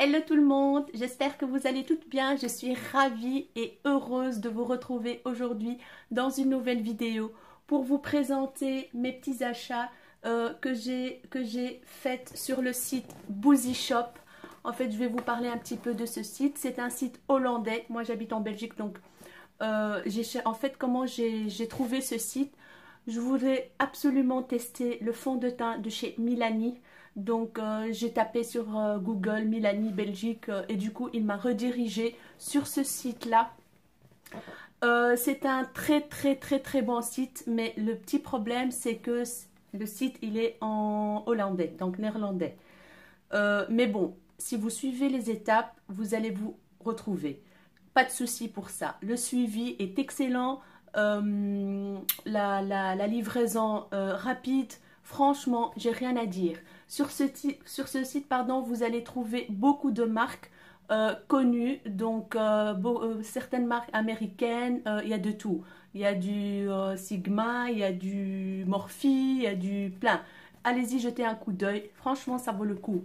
Hello tout le monde, j'espère que vous allez toutes bien. Je suis ravie et heureuse de vous retrouver aujourd'hui dans une nouvelle vidéo pour vous présenter mes petits achats que j'ai faits sur le site Boozy Shop. En fait, je vais vous parler un petit peu de ce site. C'est un site hollandais. Moi, j'habite en Belgique, donc en fait, comment j'ai trouvé ce site? Je voulais absolument tester le fond de teint de chez Milani. Donc j'ai tapé sur Google Milani Belgique et du coup il m'a redirigé sur ce site là. C'est un très bon site, mais le petit problème c'est que le site il est en hollandais, donc néerlandais. Mais bon, si vous suivez les étapes, vous allez vous retrouver. Pas de souci pour ça. Le suivi est excellent. La livraison rapide. Franchement, j'ai rien à dire. Sur ce site, pardon, vous allez trouver beaucoup de marques connues. Donc, certaines marques américaines, il y a de tout. Il y a du Sigma, il y a du Morphe, il y a du plein. Allez-y, jetez un coup d'œil. Franchement, ça vaut le coup.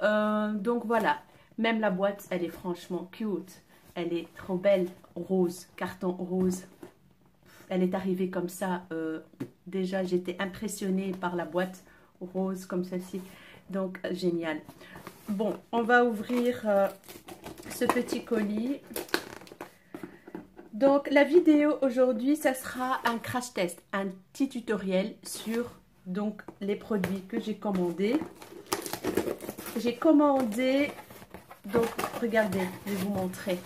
Donc voilà, même la boîte, elle est franchement cute. Elle est trop belle, rose, carton rose. Elle est arrivée comme ça. Déjà, j'étais impressionnée par la boîte rose comme celle-ci. Donc, génial. Bon, on va ouvrir ce petit colis. Donc, la vidéo aujourd'hui, ça sera un crash test, un petit tutoriel sur donc, les produits que j'ai commandés. J'ai commandé, donc regardez, je vais vous montrer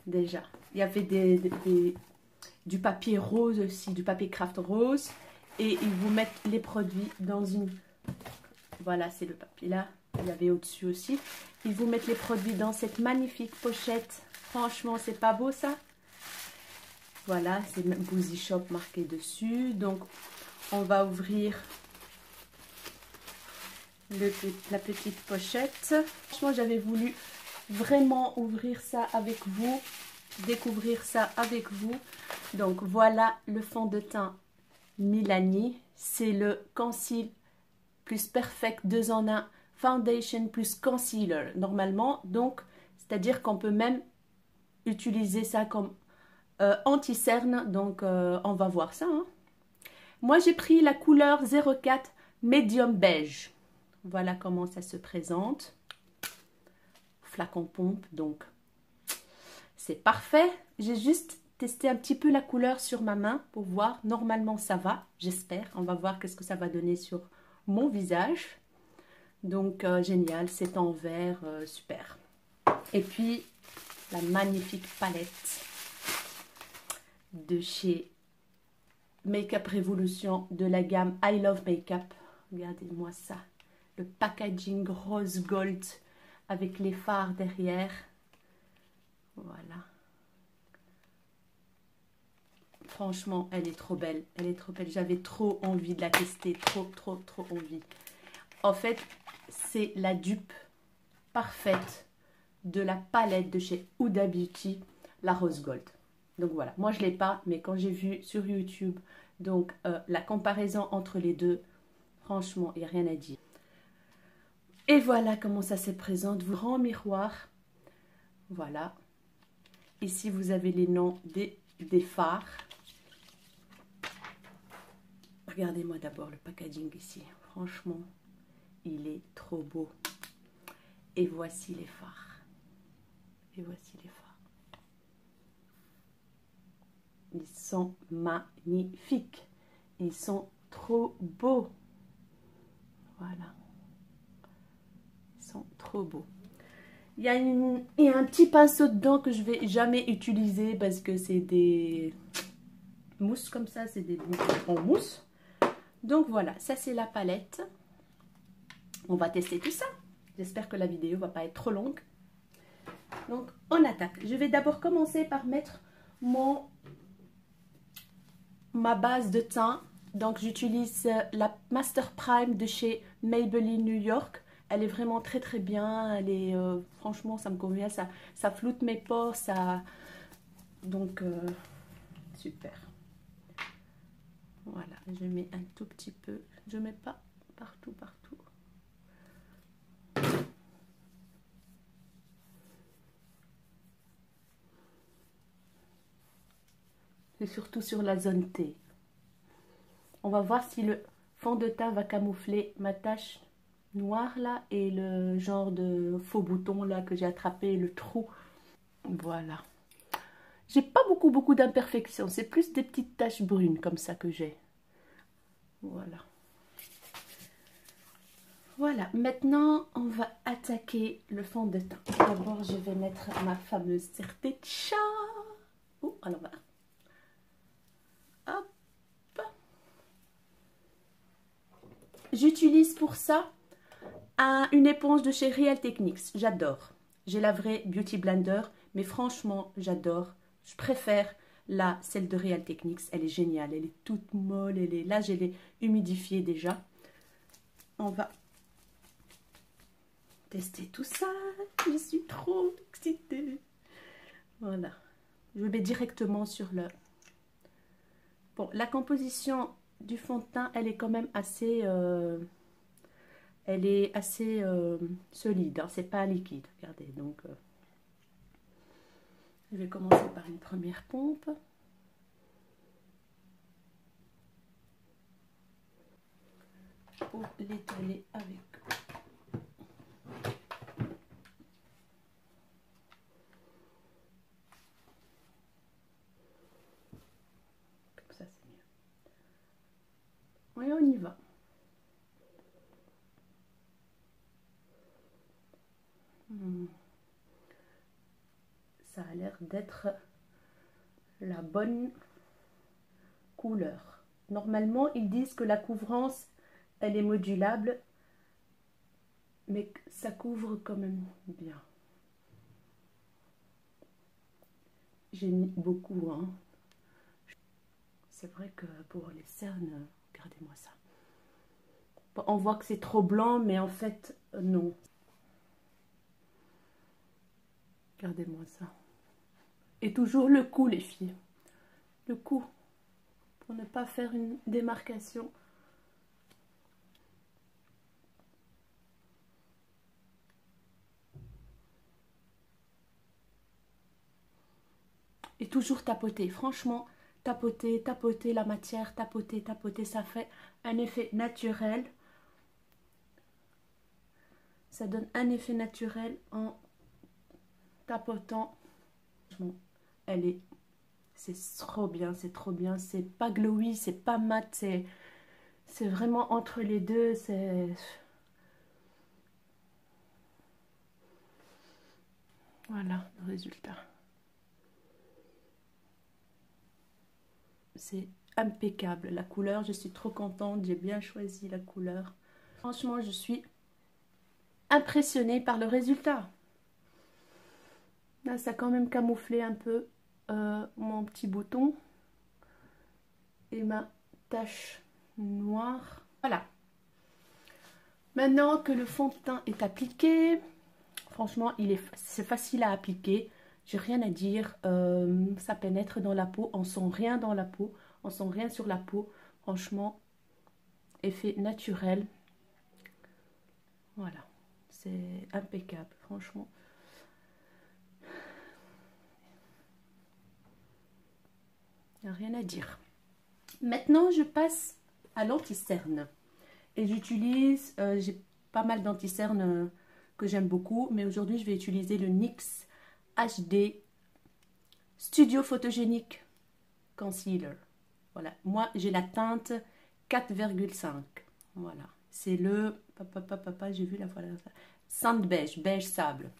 déjà. Il y avait du papier rose aussi, du papier craft rose. Et ils vous mettent les produits dans une... Voilà, c'est le papier là. Il y avait au-dessus aussi. Ils vous mettent les produits dans cette magnifique pochette. Franchement, c'est pas beau ça? Voilà, c'est Boozy Shop marqué dessus. Donc, on va ouvrir la petite pochette. Franchement, j'avais voulu vraiment ouvrir ça avec vous, découvrir ça avec vous. Donc voilà le fond de teint Milani. C'est le Conceal plus Perfect 2 en 1 Foundation plus Concealer normalement. Donc c'est-à-dire qu'on peut même utiliser ça comme anti-cerne. Donc on va voir ça. Hein. Moi j'ai pris la couleur 04 Medium Beige. Voilà comment ça se présente. Flacon pompe, donc c'est parfait. J'ai juste testé un petit peu la couleur sur ma main pour voir. Normalement, ça va, j'espère. On va voir qu'est-ce que ça va donner sur mon visage. Donc, génial, c'est en vert, super. Et puis, la magnifique palette de chez Makeup Revolution de la gamme I Love Makeup. Regardez-moi ça. Le packaging rose gold avec les fards derrière. Voilà. Franchement, elle est trop belle. Elle est trop belle. J'avais trop envie de la tester. Trop envie. En fait, c'est la dupe parfaite de la palette de chez Huda Beauty, la rose gold. Donc voilà. Moi, je ne l'ai pas, mais quand j'ai vu sur YouTube, donc la comparaison entre les deux, franchement, il n'y a rien à dire. Et voilà comment ça se présente. Grand miroir. Voilà. Ici, vous avez les noms des fards. Regardez-moi d'abord le packaging ici. Franchement, il est trop beau. Et voici les fards. Et voici les fards. Ils sont magnifiques. Ils sont trop beaux. Voilà. Sont trop beaux. Il y a un petit pinceau dedans que je vais jamais utiliser parce que c'est des mousses comme ça, c'est des bouts en mousse. Donc voilà, ça c'est la palette. On va tester tout ça. J'espère que la vidéo va pas être trop longue. Donc on attaque. Je vais d'abord commencer par mettre ma base de teint. Donc j'utilise la Master Prime de chez Maybelline New York. Elle est vraiment très bien. Elle est franchement, ça me convient. Ça floute mes pores. Donc super. Voilà, je mets un tout petit peu. Je mets pas partout. et surtout sur la zone T. On va voir si le fond de teint va camoufler ma tache noire là et le genre de faux bouton là que j'ai attrapé, le trou. Voilà. J'ai pas beaucoup d'imperfections, c'est plus des petites taches brunes comme ça que j'ai. Voilà. Voilà, maintenant on va attaquer le fond de teint. D'abord je vais mettre ma fameuse Certeccia. Oh, alors voilà. Hop. J'utilise pour ça une éponge de chez Real Techniques. J'adore. J'ai la vraie Beauty Blender, mais franchement j'adore. Je préfère celle de Real Techniques. Elle est géniale, elle est toute molle. Là je l'ai humidifiée déjà. On va tester tout ça. Je suis trop excitée. Voilà. Je vais directement sur le... Bon, la composition du fond de teint, elle est quand même assez... solide. Hein, c'est pas liquide. Regardez, donc... je vais commencer par une première pompe. Pour l'étaler avec... Ça, c'est mieux. Et on y va. Ça a l'air d'être la bonne couleur. Normalement, ils disent que la couvrance, elle est modulable, mais ça couvre quand même bien. J'ai mis beaucoup, hein. C'est vrai que pour les cernes, regardez-moi ça. Bon, on voit que c'est trop blanc, mais en fait, non. Regardez-moi ça. Et toujours le cou, les filles. Le cou, pour ne pas faire une démarcation. Et toujours tapoter. Franchement, tapoter, tapoter la matière, tapoter, tapoter. Ça fait un effet naturel. Ça donne un effet naturel en tapotant. Elle est... C'est trop bien, c'est trop bien. C'est pas glowy, c'est pas mat, c'est vraiment entre les deux. C'est... Voilà le résultat. C'est impeccable. La couleur, je suis trop contente. J'ai bien choisi la couleur. Franchement, je suis impressionnée par le résultat. Là, ça a quand même camouflé un peu mon petit bouton et ma tache noire. Voilà. Maintenant que le fond de teint est appliqué, franchement, c'est facile à appliquer. J'ai rien à dire. Ça pénètre dans la peau. On sent rien dans la peau. On sent rien sur la peau. Franchement, effet naturel. Voilà. C'est impeccable, franchement. Il n'y a rien à dire. Maintenant, je passe à l'anti-cerne. Et j'utilise, j'ai pas mal d'anti-cernes que j'aime beaucoup. Mais aujourd'hui, je vais utiliser le NYX HD Studio Photogenic Concealer. Voilà. Moi, j'ai la teinte 4,5. Voilà. C'est le... Papa, j'ai vu la voilà. Sand beige, beige sable.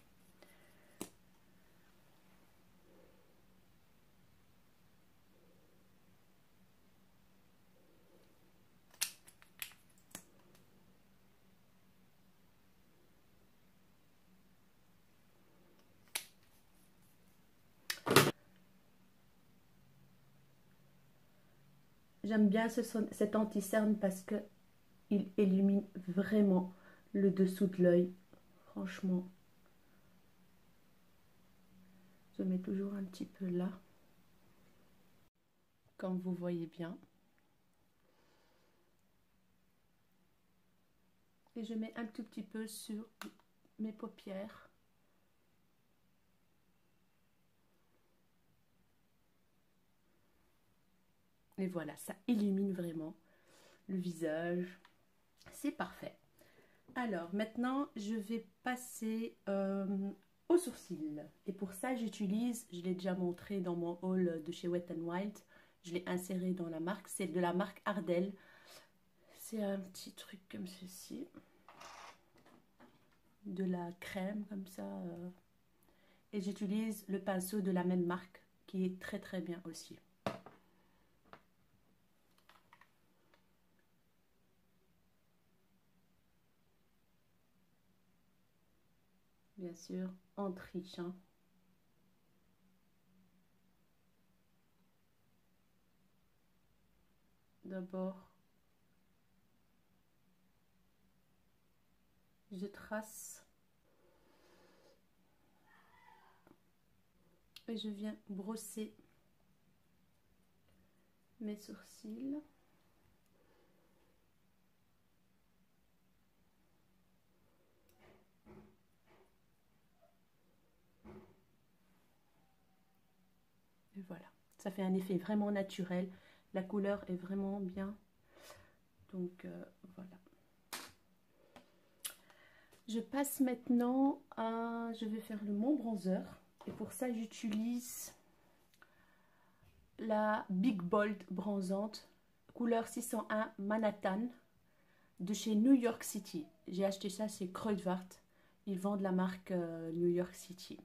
J'aime bien cet anti-cerne parce que il illumine vraiment le dessous de l'œil. Franchement. Je mets toujours un petit peu là. Comme vous voyez bien. Et je mets un tout petit peu sur mes paupières. Et voilà, ça illumine vraiment le visage. C'est parfait. Alors, maintenant, je vais passer aux sourcils. Et pour ça, j'utilise, je l'ai déjà montré dans mon haul de chez Wet n Wild, je l'ai inséré dans la marque, c'est de la marque Ardell. C'est un petit truc comme ceci. De la crème comme ça. Et j'utilise le pinceau de la même marque qui est très très bien aussi. Bien sûr, en trichant. D'abord, je trace et je viens brosser mes sourcils. Et voilà, ça fait un effet vraiment naturel. La couleur est vraiment bien. Donc voilà. Je passe maintenant à... Je vais faire mon bronzer. Et pour ça, j'utilise la Big Bold bronzante, couleur 601 Manhattan, de chez New York City. J'ai acheté ça chez Kruidvat. Ils vendent la marque New York City.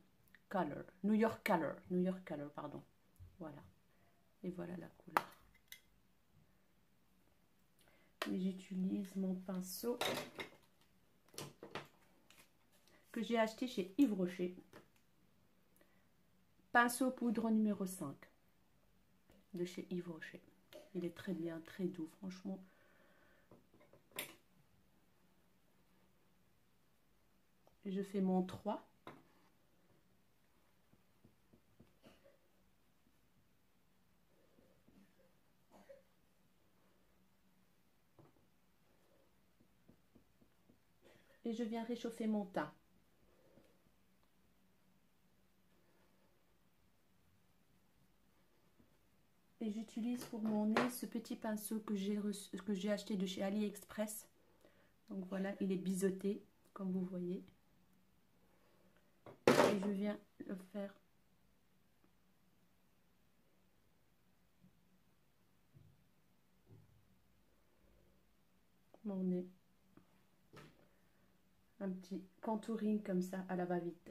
Color. New York Color, pardon. Voilà. Et voilà la couleur. Et j'utilise mon pinceau que j'ai acheté chez Yves Rocher. Pinceau poudre numéro 5 de chez Yves Rocher. Il est très bien, très doux, franchement. Je fais mon 3. Et je viens réchauffer mon teint. Et j'utilise pour mon nez ce petit pinceau que j'ai acheté de chez AliExpress. Donc voilà, il est biseauté, comme vous voyez. Et je viens le faire mon nez. Un petit contouring comme ça à la va-vite.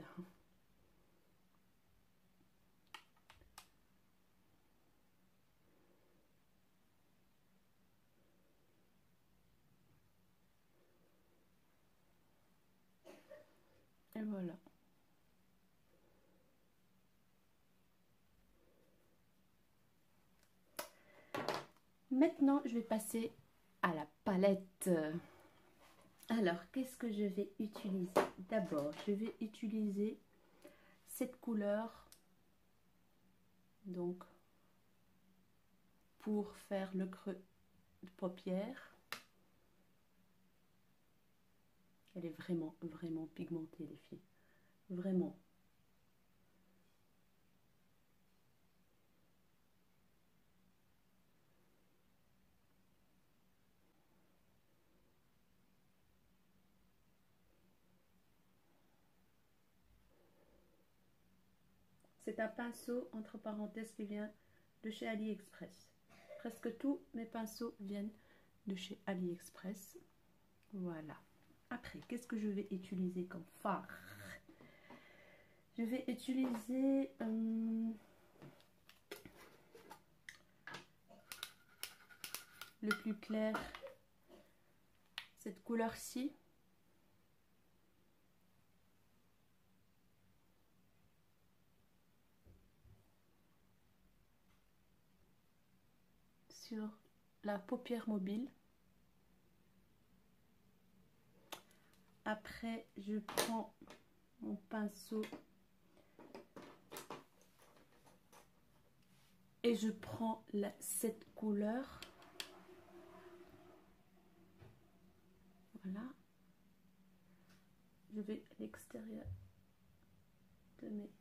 Et voilà. Maintenant, je vais passer à la palette. Alors, qu'est-ce que je vais utiliser? D'abord, je vais utiliser cette couleur. Donc, pour faire le creux de paupière. Elle est vraiment, vraiment pigmentée, les filles. Vraiment. C'est un pinceau, entre parenthèses, qui vient de chez AliExpress. Presque tous mes pinceaux viennent de chez AliExpress. Voilà. Après, qu'est-ce que je vais utiliser comme fard? Je vais utiliser le plus clair, cette couleur-ci. Sur la paupière mobile. Après, je prends mon pinceau et je prends cette couleur. Voilà. Je vais à l'extérieur de mes...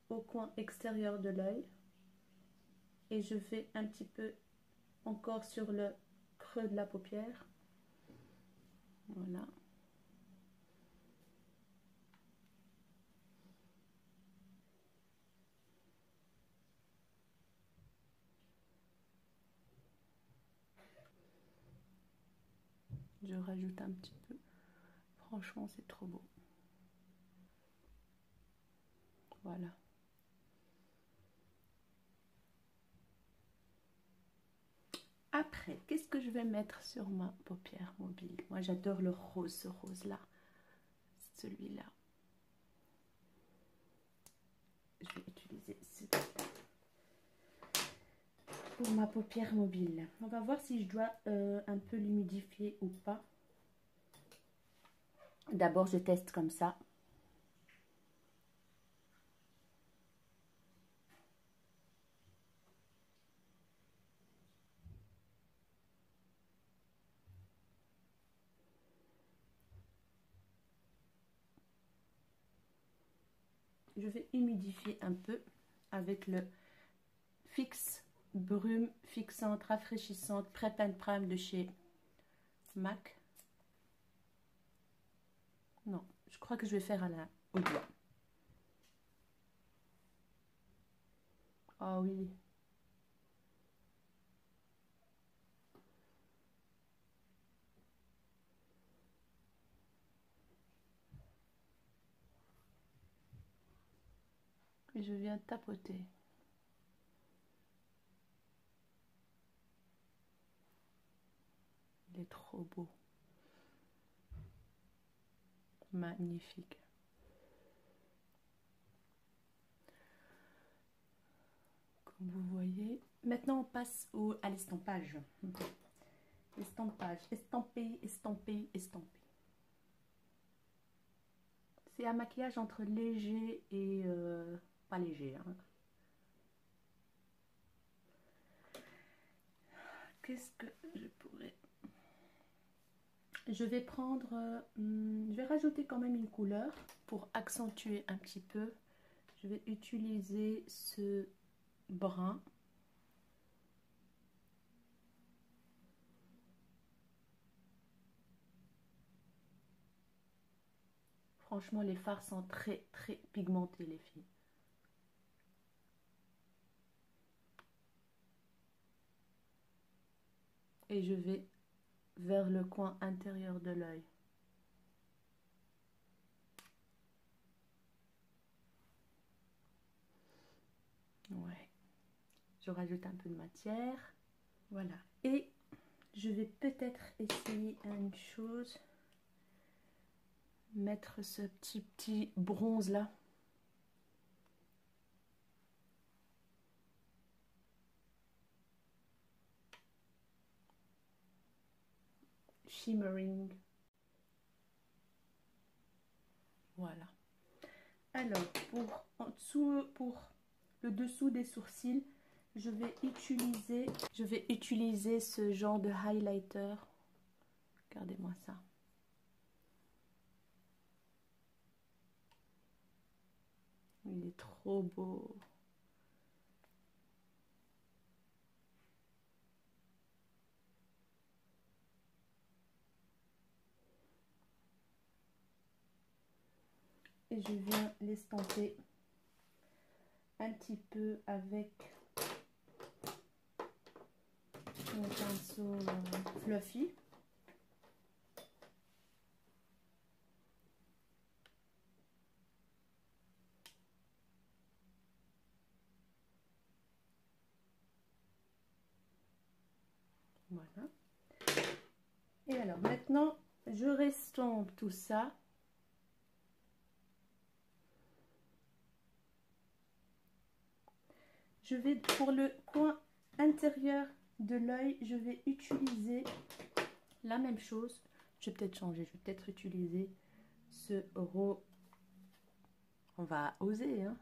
au coin extérieur de l'œil. Et je vais un petit peu encore sur le creux de la paupière. Voilà. Je rajoute un petit peu. Franchement, c'est trop beau. Voilà. Après, qu'est-ce que je vais mettre sur ma paupière mobile? Moi, j'adore le rose, ce rose-là. Celui-là. Je vais utiliser celui-là pour ma paupière mobile. On va voir si je dois un peu l'humidifier ou pas. D'abord, je teste comme ça. Je vais humidifier un peu avec le Fix Brume Fixante Rafraîchissante Prep and Prime de chez MAC. Non, je crois que je vais faire au doigt. Ah oui. Et je viens tapoter. Il est trop beau. Magnifique. Comme vous voyez. Maintenant, on passe à l'estampage. Estampage. Estamper, estamper, estamper. C'est un maquillage entre léger et pas léger. Hein. Qu'est-ce que je pourrais... Je vais prendre... je vais rajouter quand même une couleur pour accentuer un petit peu. Je vais utiliser ce brun. Franchement, les fards sont très pigmentés, les filles. Et je vais vers le coin intérieur de l'œil. Ouais. Je rajoute un peu de matière. Voilà. Et je vais peut-être essayer une chose. Mettre ce petit bronze là. Shimmering. Voilà. Alors, pour le dessous des sourcils, je vais utiliser ce genre de highlighter. Regardez-moi ça. Il est trop beau. Et je viens l'estamper un petit peu avec mon pinceau fluffy. Voilà. Et alors maintenant, je restompe tout ça. Je vais, pour le coin intérieur de l'œil, je vais utiliser la même chose. Je vais peut-être changer, je vais peut-être utiliser ce rose. On va oser, hein.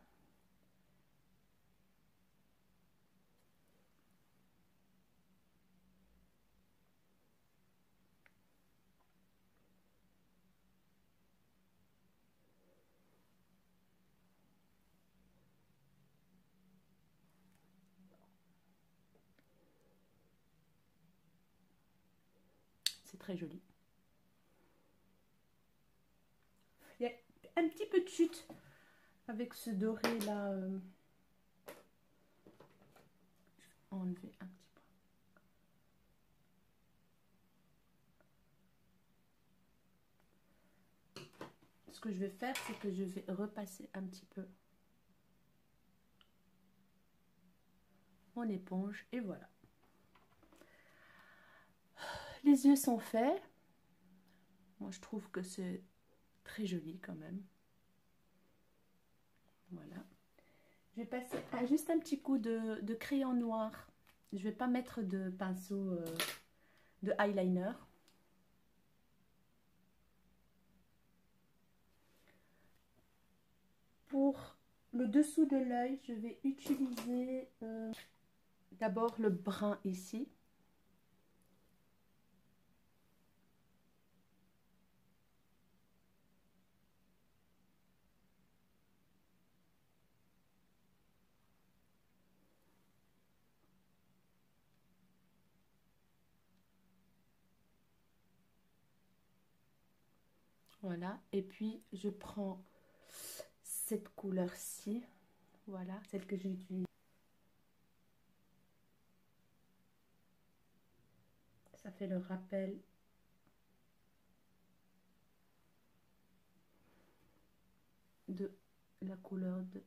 c'est très joli. Il y a un petit peu de chute avec ce doré là. Je vais enlever un petit peu. Ce que je vais faire, c'est que je vais repasser un petit peu mon éponge et voilà. Les yeux sont faits. Moi, je trouve que c'est très joli quand même. Voilà. Je vais passer juste un petit coup de crayon noir. Je ne vais pas mettre de pinceau de eyeliner. Pour le dessous de l'œil, je vais utiliser d'abord le brun ici. Voilà, et puis je prends cette couleur-ci, voilà, celle que j'utilise. Ça fait le rappel de la couleur de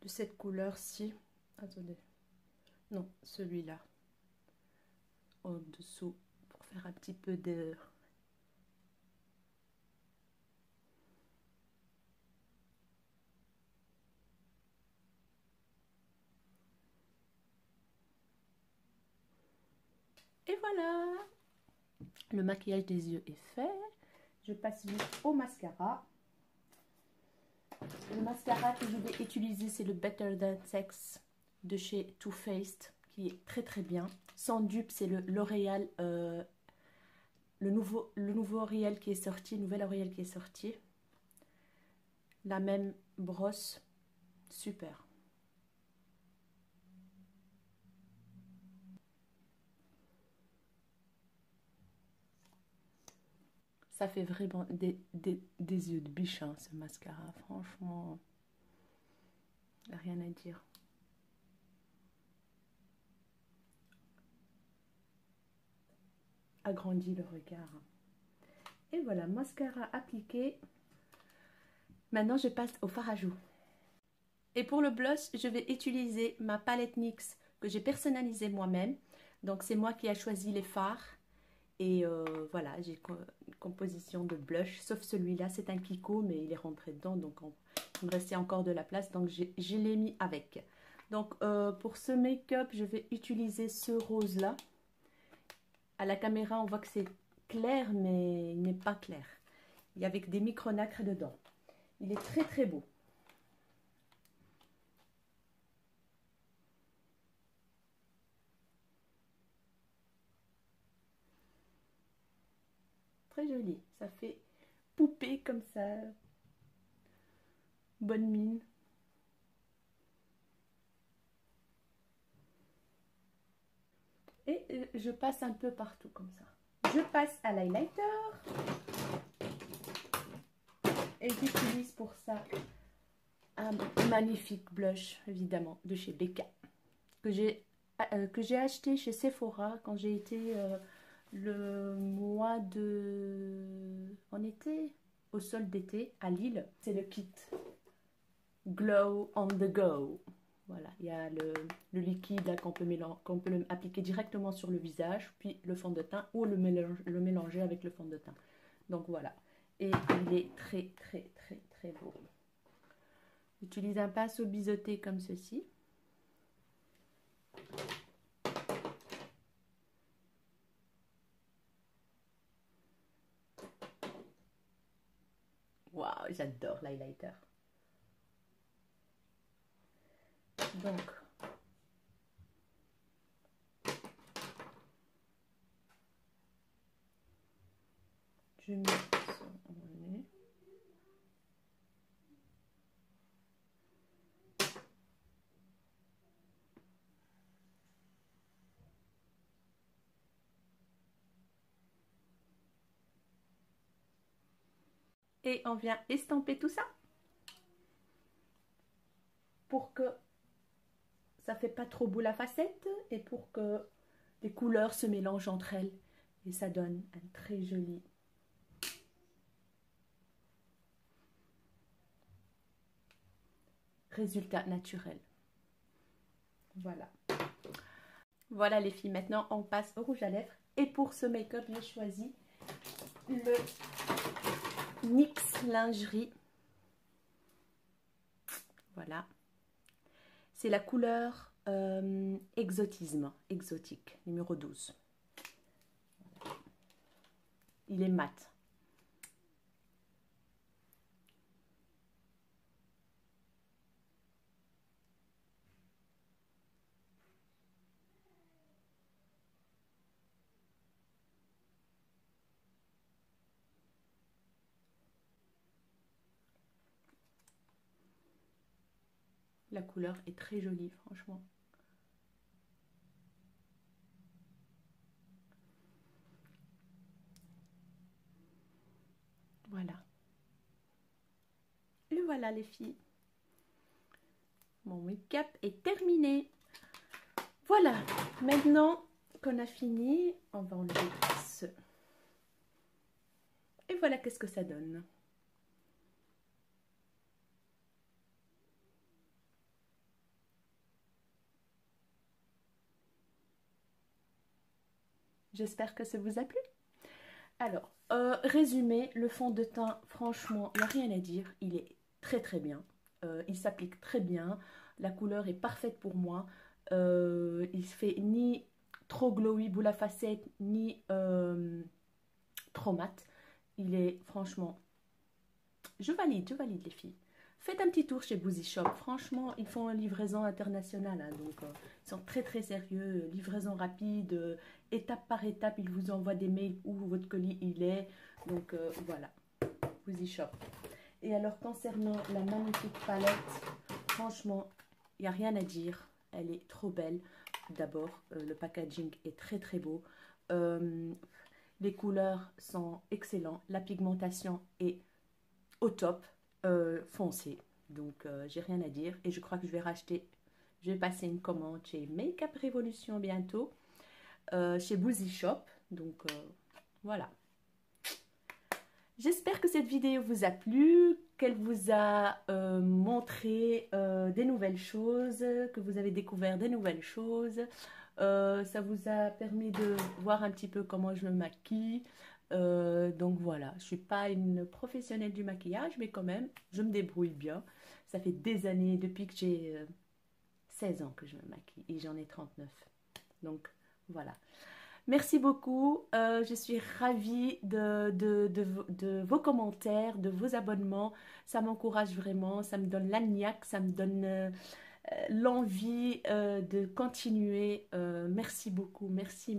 cette couleur-ci. Attendez, non, celui-là, en dessous, pour faire un petit peu de... Et voilà, le maquillage des yeux est fait. Je passe juste au mascara. Le mascara que je vais utiliser, c'est le Better Than Sex de chez Too Faced, qui est très très bien. Sans dupe, c'est le L'Oréal, le nouveau L'Oréal qui est sorti, nouvel L'Oréal qui est sorti. La même brosse, super. Ça fait vraiment des yeux de biche, hein, ce mascara. Franchement, rien à dire. Agrandit le regard. Et voilà, mascara appliqué. Maintenant, je passe au fard à joues. Et pour le blush, je vais utiliser ma palette NYX que j'ai personnalisée moi-même. Donc, c'est moi qui ai choisi les fards. Et voilà, j'ai une composition de blush, sauf celui-là, c'est un Kiko, mais il est rentré dedans, donc il me restait encore de la place, donc je l'ai mis avec. Donc pour ce make-up, je vais utiliser ce rose-là. À la caméra, on voit que c'est clair, mais il n'est pas clair. Il y a avec des micro-nacres dedans. Il est très très beau. Très joli, ça fait poupée comme ça. Bonne mine. Et je passe un peu partout comme ça. Je passe à l'highlighter. Et j'utilise pour ça un magnifique blush, évidemment, de chez Becca. Que j'ai acheté chez Sephora quand j'ai été le mois de... En été, au solde d'été, à Lille. C'est le kit Glow on the Go. Voilà, il y a le liquide qu'on peut appliquer directement sur le visage, puis le fond de teint, ou le mélanger avec le fond de teint. Donc voilà, et il est très très très très beau. J'utilise un pinceau biseauté comme ceci. Waouh, j'adore l'highlighter. Donc, je mets sur mon nez. et on vient estamper tout ça pour que ça fait pas trop boule à facettes et pour que les couleurs se mélangent entre elles et ça donne un très joli résultat naturel. Voilà. Voilà les filles, maintenant on passe au rouge à lèvres. Et pour ce make-up, j'ai choisi le NYX Lingerie. Voilà. C'est la couleur Exotisme, exotique, numéro 12. Il est mat. La couleur est très jolie, franchement. Voilà. Et voilà les filles. Mon make-up est terminé. Voilà. Maintenant qu'on a fini, on va enlever ce. Et voilà qu'est-ce que ça donne. J'espère que ça vous a plu. Alors, résumé, le fond de teint, franchement, il n'y a rien à dire. Il est très très bien. Il s'applique très bien. La couleur est parfaite pour moi. Il fait ni trop glowy, boule à facettes, ni trop mat. Il est franchement... je valide les filles. Faites un petit tour chez Boozy Shop. Franchement, ils font une livraison internationale. Hein, donc, ils sont très très sérieux. Livraison rapide, étape par étape. Ils vous envoient des mails où votre colis il est. Donc, voilà. Boozy Shop. Et alors, concernant la magnifique palette, franchement, il n'y a rien à dire. Elle est trop belle. D'abord, le packaging est très très beau. Les couleurs sont excellentes. La pigmentation est au top. Foncé, donc j'ai rien à dire et je crois que je vais passer une commande chez Make-up Révolution bientôt, chez Boozy Shop, donc voilà. J'espère que cette vidéo vous a plu, qu'elle vous a montré des nouvelles choses, que vous avez découvert des nouvelles choses. Ça vous a permis de voir un petit peu comment je me maquille. Donc voilà, je ne suis pas une professionnelle du maquillage, mais quand même, je me débrouille bien. Ça fait des années, depuis que j'ai 16 ans que je me maquille et j'en ai 39. Donc voilà. Merci beaucoup, je suis ravie de vos commentaires, de vos abonnements. Ça m'encourage vraiment, ça me donne la niaque, ça me donne l'envie de continuer. Merci beaucoup, merci.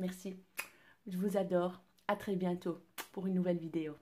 Je vous adore. À très bientôt pour une nouvelle vidéo.